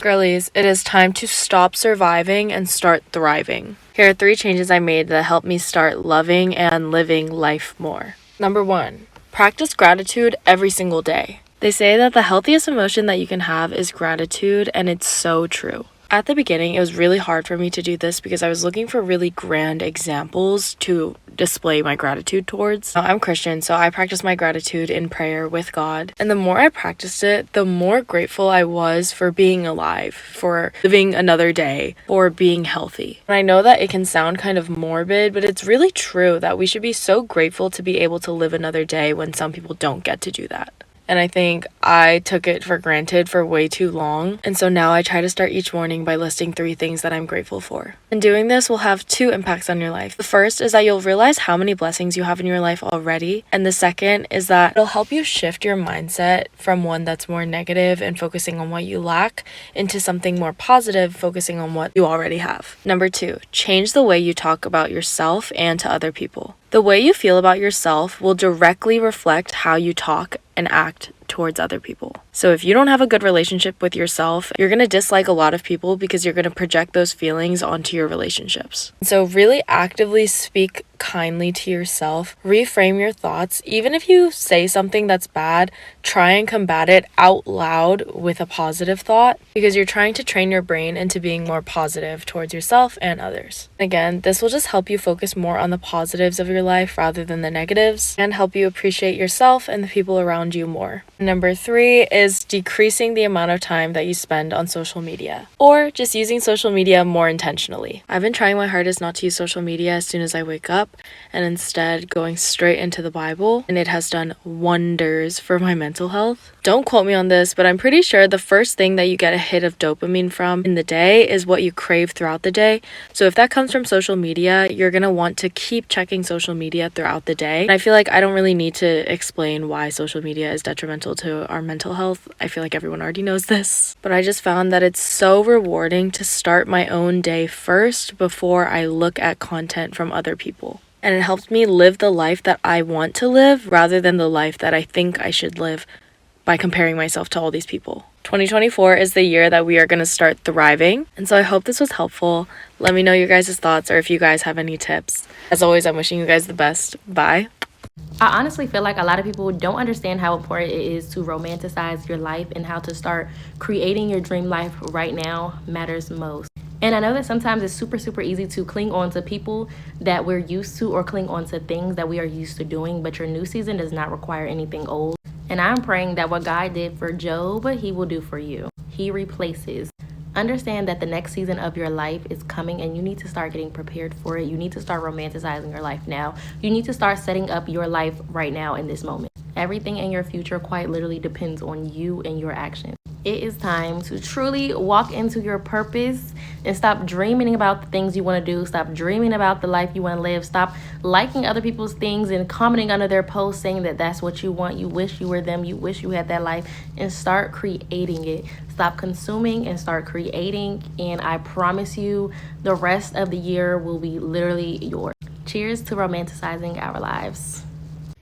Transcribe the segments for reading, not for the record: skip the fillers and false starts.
Girlies, it is time to stop surviving and start thriving. Here are 3 changes I made that helped me start loving and living life more. Number 1, practice gratitude every single day. They say that the healthiest emotion that you can have is gratitude, and it's so true. At the beginning, it was really hard for me to do this because I was looking for really grand examples to display my gratitude towards. Now, I'm Christian, so I practice my gratitude in prayer with God. And the more I practiced it, the more grateful I was for being alive, for living another day, for being healthy. And I know that it can sound kind of morbid, but it's really true that we should be so grateful to be able to live another day when some people don't get to do that. And I think I took it for granted for way too long. And so now I try to start each morning by listing 3 things that I'm grateful for. And doing this will have 2 impacts on your life. The first is that you'll realize how many blessings you have in your life already. And the second is that it'll help you shift your mindset from one that's more negative and focusing on what you lack into something more positive, focusing on what you already have. Number 2, change the way you talk about yourself and to other people. The way you feel about yourself will directly reflect how you talk and act towards other people. So if you don't have a good relationship with yourself, you're going to dislike a lot of people because you're going to project those feelings onto your relationships. So really actively speak kindly to yourself, reframe your thoughts. Even if you say something that's bad, try and combat it out loud with a positive thought because you're trying to train your brain into being more positive towards yourself and others. Again, this will just help you focus more on the positives of your life rather than the negatives and help you appreciate yourself and the people around you more. Number 3 is decreasing the amount of time that you spend on social media or just using social media more intentionally. I've been trying my hardest not to use social media as soon as I wake up and instead going straight into the Bible, and it has done wonders for my mental health. Don't quote me on this, but I'm pretty sure the first thing that you get a hit of dopamine from in the day is what you crave throughout the day. So if that comes from social media, you're going to want to keep checking social media throughout the day. And I feel like I don't really need to explain why social media is detrimental to our mental health. I feel like everyone already knows this. But I just found that it's so rewarding to start my own day first before I look at content from other people. And it helped me live the life that I want to live rather than the life that I think I should live by comparing myself to all these people. 2024 is the year that we are going to start thriving. And so I hope this was helpful. Let me know your guys' thoughts or if you guys have any tips. As always, I'm wishing you guys the best. Bye. I honestly feel like a lot of people don't understand how important it is to romanticize your life, and how to start creating your dream life right now matters most. And I know that sometimes it's super easy to cling on to people that we're used to or cling on to things that we are used to doing, but your new season does not require anything old. And I'm praying that what God did for Job, he will do for you. He replaces. Understand that the next season of your life is coming, and you need to start getting prepared for it. You need to start romanticizing your life now. You need to start setting up your life right now in this moment. Everything in your future quite literally depends on you and your actions. It is time to truly walk into your purpose and stop dreaming about the things you want to do. Stop dreaming about the life you want to live. Stop liking other people's things and commenting under their posts saying that that's what you want. You wish you were them. You wish you had that life, and start creating it. Stop consuming and start creating. And I promise you the rest of the year will be literally yours. Cheers to romanticizing our lives.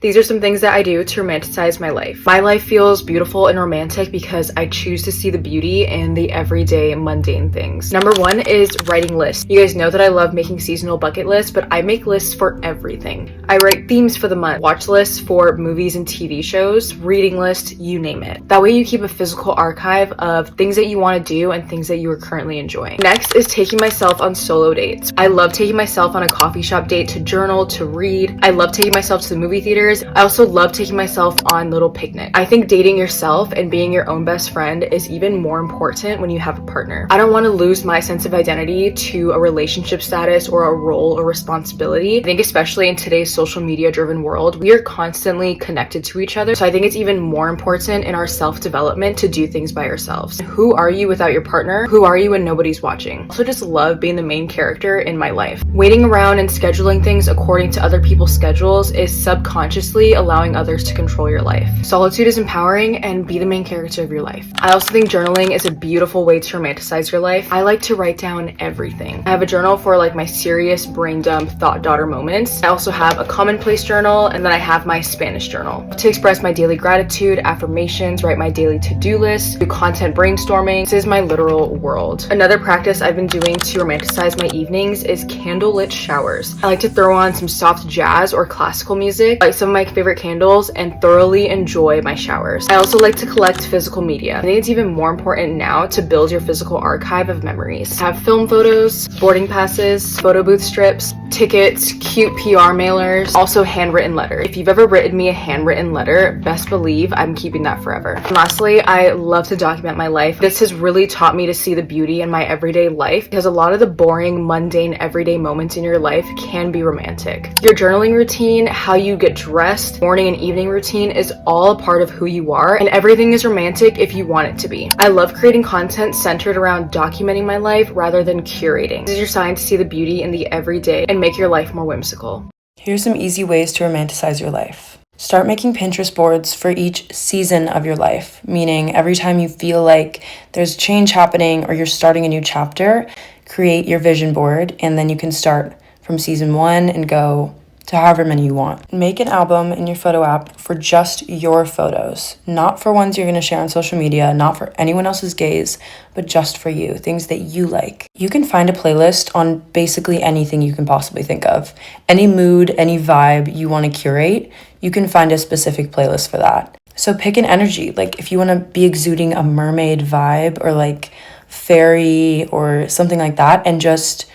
These are some things that I do to romanticize my life. My life feels beautiful and romantic because I choose to see the beauty in the everyday mundane things. Number 1 is writing lists. You guys know that I love making seasonal bucket lists, but I make lists for everything. I write themes for the month, watch lists for movies and TV shows, reading lists, you name it. That way you keep a physical archive of things that you want to do and things that you are currently enjoying. Next is taking myself on solo dates. I love taking myself on a coffee shop date to journal, to read. I love taking myself to the movie theater. I also love taking myself on little picnics. I think dating yourself and being your own best friend is even more important when you have a partner. I don't want to lose my sense of identity to a relationship status or a role or responsibility. I think especially in today's social media driven world, we are constantly connected to each other. So I think it's even more important in our self-development to do things by ourselves. Who are you without your partner? Who are you when nobody's watching? I also just love being the main character in my life. Waiting around and scheduling things according to other people's schedules is subconscious consciously allowing others to control your life. Solitude is empowering, and be the main character of your life. I also think journaling is a beautiful way to romanticize your life. I like to write down everything. I have a journal for like my serious brain dump thought daughter moments. I also have a commonplace journal, and then I have my Spanish journal to express my daily gratitude, affirmations, write my daily to-do list, do content brainstorming. This is my literal world. Another practice I've been doing to romanticize my evenings is candlelit showers. I like to throw on some soft jazz or classical music, light some of my favorite candles, and thoroughly enjoy my showers. I also like to collect physical media. I think it's even more important now to build your physical archive of memories. Have film photos, boarding passes, photo booth strips, tickets, cute PR mailers, also handwritten letters. If you've ever written me a handwritten letter, best believe I'm keeping that forever. And lastly, I love to document my life. This has really taught me to see the beauty in my everyday life, because a lot of the boring, mundane, everyday moments in your life can be romantic. Your journaling routine, how you get dressed, morning and evening routine is all a part of who you are, and everything is romantic if you want it to be. I love creating content centered around documenting my life rather than curating. This is your sign to see the beauty in the everyday and make your life more whimsical. Here's some easy ways to romanticize your life. Start making Pinterest boards for each season of your life, meaning every time you feel like there's change happening or you're starting a new chapter, create your vision board, and then you can start from season 1 and go to however many you want. Make an album in your photo app for just your photos, not for ones you're going to share on social media, not for anyone else's gaze, but just for you, things that you like. You can find a playlist on basically anything you can possibly think of. Any mood, any vibe you want to curate, you can find a specific playlist for that. So pick an energy, like if you want to be exuding a mermaid vibe or like fairy or something like that, and just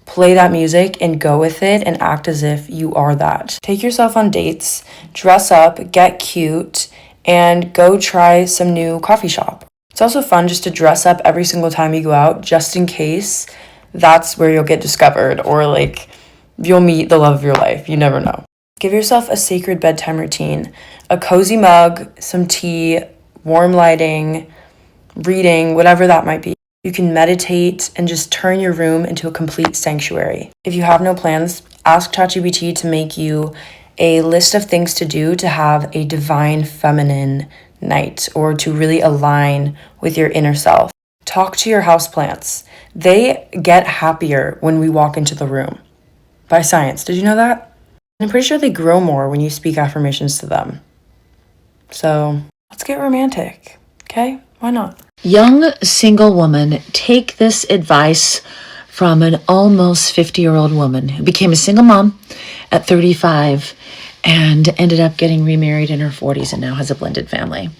play that music and go with it and act as if you are that. Take yourself on dates, dress up, get cute, and go try some new coffee shop. It's also fun just to dress up every single time you go out, just in case that's where you'll get discovered or like you'll meet the love of your life. You never know. Give yourself a sacred bedtime routine, a cozy mug, some tea, warm lighting, reading, whatever that might be. You can meditate and just turn your room into a complete sanctuary. If you have no plans, ask ChatGPT to make you a list of things to do to have a divine feminine night or to really align with your inner self. Talk to your houseplants. They get happier when we walk into the room. By science, did you know that? I'm pretty sure they grow more when you speak affirmations to them. So let's get romantic, okay? Why not? Young single woman, take this advice from an almost 50-year-old woman who became a single mom at 35 and ended up getting remarried in her 40s and now has a blended family.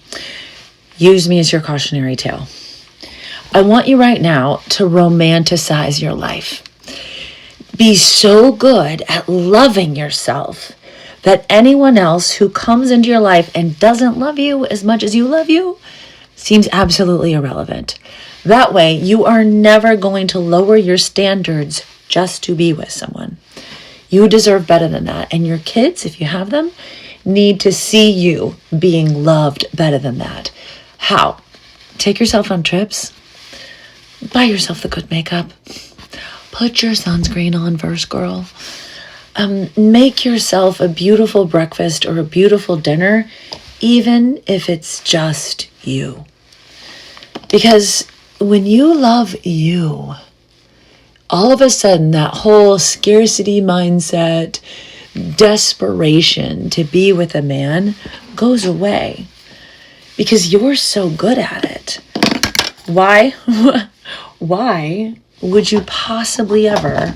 Use me as your cautionary tale. I want you right now to romanticize your life. Be so good at loving yourself that anyone else who comes into your life and doesn't love you as much as you love you seems absolutely irrelevant. That way, you are never going to lower your standards just to be with someone. You deserve better than that. And your kids, if you have them, need to see you being loved better than that. How? Take yourself on trips. Buy yourself the good makeup. Put your sunscreen on first, girl. Make yourself a beautiful breakfast or a beautiful dinner, even if it's just you. Because when you love you, all of a sudden that whole scarcity mindset, desperation to be with a man goes away because you're so good at it. Why? Why would you possibly ever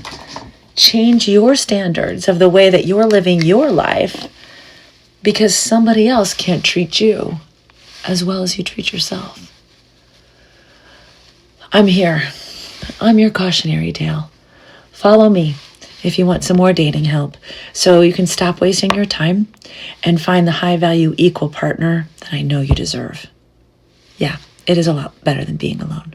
change your standards of the way that you're living your life because somebody else can't treat you as well as you treat yourself? I'm here. I'm your cautionary tale. Follow me if you want some more dating help so you can stop wasting your time and find the high-value equal partner that I know you deserve. Yeah, it is a lot better than being alone.